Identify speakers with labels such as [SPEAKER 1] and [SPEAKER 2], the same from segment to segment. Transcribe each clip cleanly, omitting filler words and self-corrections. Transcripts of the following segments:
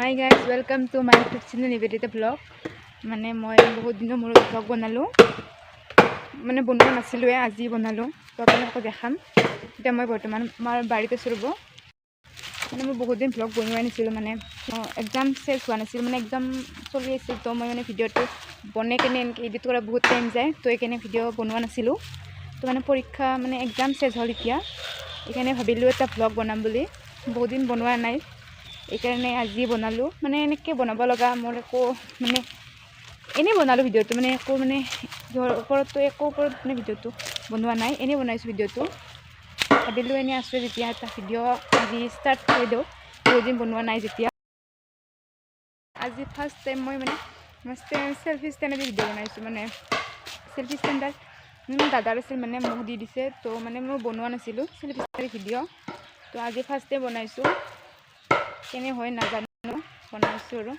[SPEAKER 1] Hi guys, welcome to my YouTube channel Nivedita blog. মানে মই বহুত দিনৰ মূৰত ব্লগ বনালোঁ, মানে বনোৱা নাছিলোঁৱে, আজি বনালোঁ। তো আপোনালোকক দেখাম। এতিয়া মই বৰ্তমান আমাৰ বাৰীত আছোঁ ৰ'ব। মানে মই বহুত দিন ব্লগ বনোৱাই নাছিলোঁ, মানে এক্সাম শেষ হোৱা নাছিল, মানে এক্সাম চলি আছিল। তো মই মানে ভিডিঅ'টো বনাই কেনে এনেকৈ এডিট কৰা বহুত টাইম যায়, তো এইকাৰণে ভিডিঅ' বনোৱা নাছিলোঁ। তো মানে পৰীক্ষা মানে এক্সাম শেষ হ'ল এতিয়া, সেইকাৰণে ভাবিলোঁ এটা ব্লগ বনাম বুলি। বহুত দিন বনোৱা নাই, এইকাৰণে আজি বনালোঁ। মানে এনেকৈ বনাব লগা মোৰ একো মানে এনেই বনালোঁ ভিডিঅ'টো, মানে একো মানে ওপৰত মানে ভিডিঅ'টো বনোৱা নাই, এনেই বনাইছোঁ ভিডিঅ'টো। ভাবিলোঁ এনেই আছোঁ যেতিয়া এটা ভিডিঅ' আজি ষ্টাৰ্ট কৰি দিওঁ, বহুত দিন বনোৱা নাই যেতিয়া। আজি ফাৰ্ষ্ট টাইম মই মানে চেল্ফি ষ্টেণ্ডেদি ভিডিঅ' বনাইছোঁ। মানে চেল্ফি ষ্টেণ্ডাৰ দাদাৰ আছিল, মানে মোক দি দিছে। তো মানে মই বনোৱা নাছিলোঁ চেল্ফি ষ্টেণ্ডাৰ ভিডিঅ'। তো আজি ফাৰ্ষ্ট টাইম বনাইছোঁ, কেনে হয় নাজানো, বনাইছোঁ আৰু।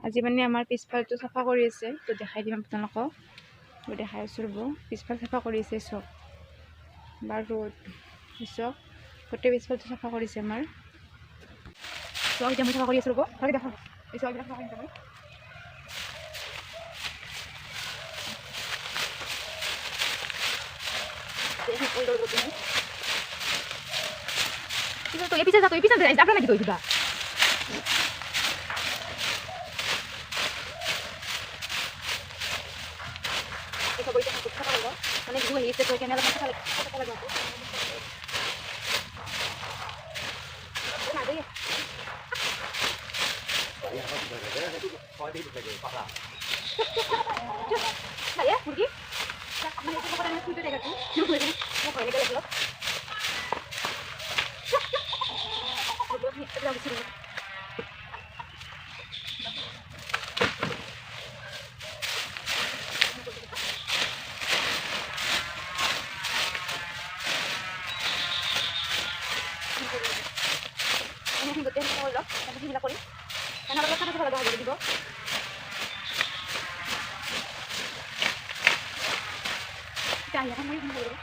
[SPEAKER 1] আজি মানে আমাৰ পিছফালটো চাফা কৰি আছে, তো দেখাই দিম আপোনালোকক। তো দেখাই আছোঁ ৰ'ব, পিছফাল চাফা কৰি আছে চব বাৰু চব গোটেই পিছফালটো চাফা কৰিছে আমাৰ চব। এতিয়া মই চাফা কৰি আছোঁ ৰ'ব, ভালকৈ দেখা এই চববিলাক চাফা কৰিছে মই। Pisah satu, pisah dari apa lagi tuh juga? Kita boleh cakap apa lagi? Mana dua ini sesuai dengan apa lagi? Apa lagi aku? Mana dia? Nah ya, pergi. Mana itu kau nak sudah dekat tu? Mau kau dekat lagi? Ini buat yang mau loh, tapi sih lakuin. Karena kalau kan kalau ada juga. Cahaya kan mau dulu.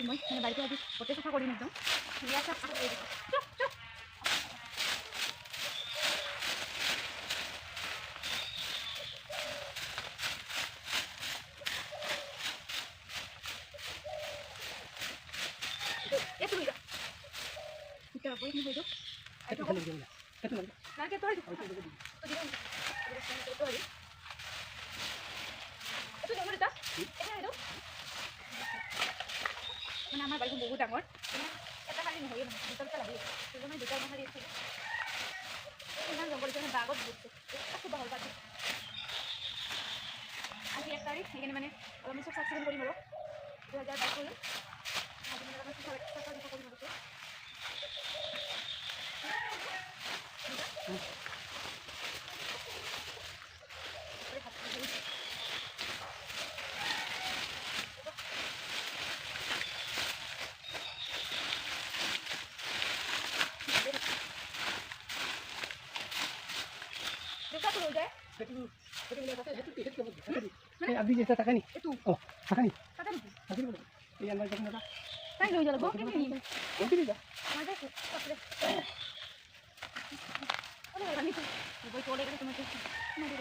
[SPEAKER 1] Moi মানে বাড়িতে আজি গোটেই চাফা কৰি নিদিওঁ, ধুনীয়া চাফা কৰি দিওঁ। এইটো হৈ যাওক, এতিয়া বৈ হৈ যাওক। এইটো খালি দিম না, এইটো না নাকে তৰি দিওঁ, এইটো দিম, এইটো তৰি এইটো দিম এটা এটা দিওঁ। মানে আমাৰ বাৰীখন বহুত ডাঙৰ, মানে এটা খালি নহয়ে, মানে দুটা লাগে, মানে দুটা মাথাৰি আছে। ইমান জংঘল আছে, বাগত বহুত খুব বাহৰ পাতি। আজি 1 তাৰিখ, সেইকাৰণে মানে অলপমান চব চাফ চিকুণ কৰিম আৰু 2022 কৰিম। আজি মানে অলপমান চাফা কৰিম আৰু
[SPEAKER 2] अभी जैसा था नहीं ओ था नहीं अभी बोलो ये अंदर देखना था
[SPEAKER 1] काय লৈ যাব কি কি
[SPEAKER 2] ओके जा
[SPEAKER 1] মই দেখো তারপরে ওরে আমি তো বই চলে গেলে তোমাকে না দেব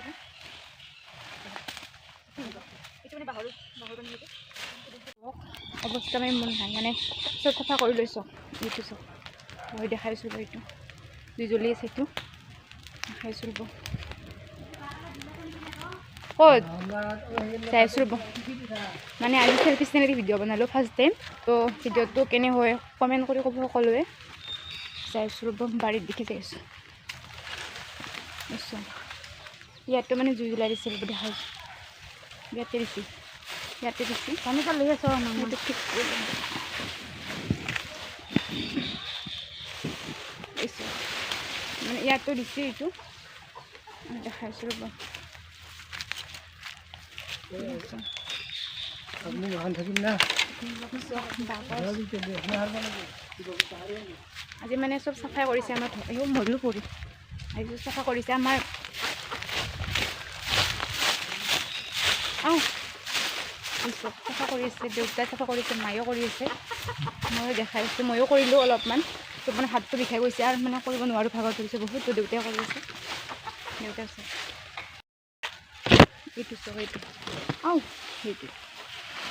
[SPEAKER 1] এটা মানে বাহৰ বানিয়ে অৱস্থা মন নাই, মানে চব চাফা কৰি লৈছোঁ। এইটো চব মই দেখাইছোঁ, এইটো দুই জ্বলি আছে, এইটো দেখাইছোঁ ৰ'ব। ক'ত চাইছোঁ ৰ'ব, মানে আজি চেল্ফি ষ্টেণ্ডেদি ভিডিঅ' বনালোঁ ফাৰ্ষ্ট টাইম। তো ভিডিঅ'টো কেনে হয় কমেণ্ট কৰি ক'ব সকলোৱে। চাইছোঁ ৰ'ব, বাৰীত দেখি চাইছোঁ ইয়াতো মানে জুই জ্বলাই দিছে ৰ'ব, দেখাইছোঁ ইয়াতে দিছে আমি তাৰ লৈ আছোঁ ঠিক ইয়াতো দিছে এইটো দেখাইছোঁ ৰ'ব
[SPEAKER 2] আপুনি মহান থাকিম না
[SPEAKER 1] আজি মানে চব চাফাই কৰিছে আমাৰ এইও মৰিও পৰি আজি চাফা কৰিছে আমাৰ চব চাফা কৰি আছে দেউতাই চাফা কৰিছে মায়েও কৰি আছে মই দেখাই আছোঁ ময়ো কৰিলোঁ অলপমান তো মানে হাতটো বিষাই গৈছে আৰু মানে কৰিব নোৱাৰোঁ ভাগৰ ধৰিছে বহুত তো দেউতাই কৰি আছে দেউতাই আছে এইটো চব এইটো সেইটো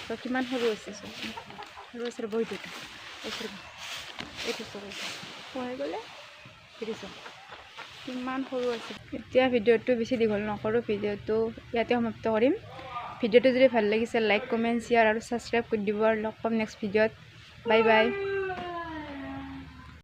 [SPEAKER 1] তো কিমান সৰু আছে চব সৰু আছে ৰ'ব এইটো এইটো চব এইটো হৈ গ'লে সেইটো চব কিমান সৰু আছে এতিয়া ভিডিঅ'টো বেছি দীঘল নকৰোঁ ভিডিঅ'টো ইয়াতে সমাপ্ত কৰিম ভিডিঅ'টো যদি ভাল লাগিছে লাইক কমেণ্ট শ্বেয়াৰ আৰু ছাবস্ক্ৰাইব কৰি দিব আৰু লগ পাম নেক্সট ভিডিঅ'ত বাই বাই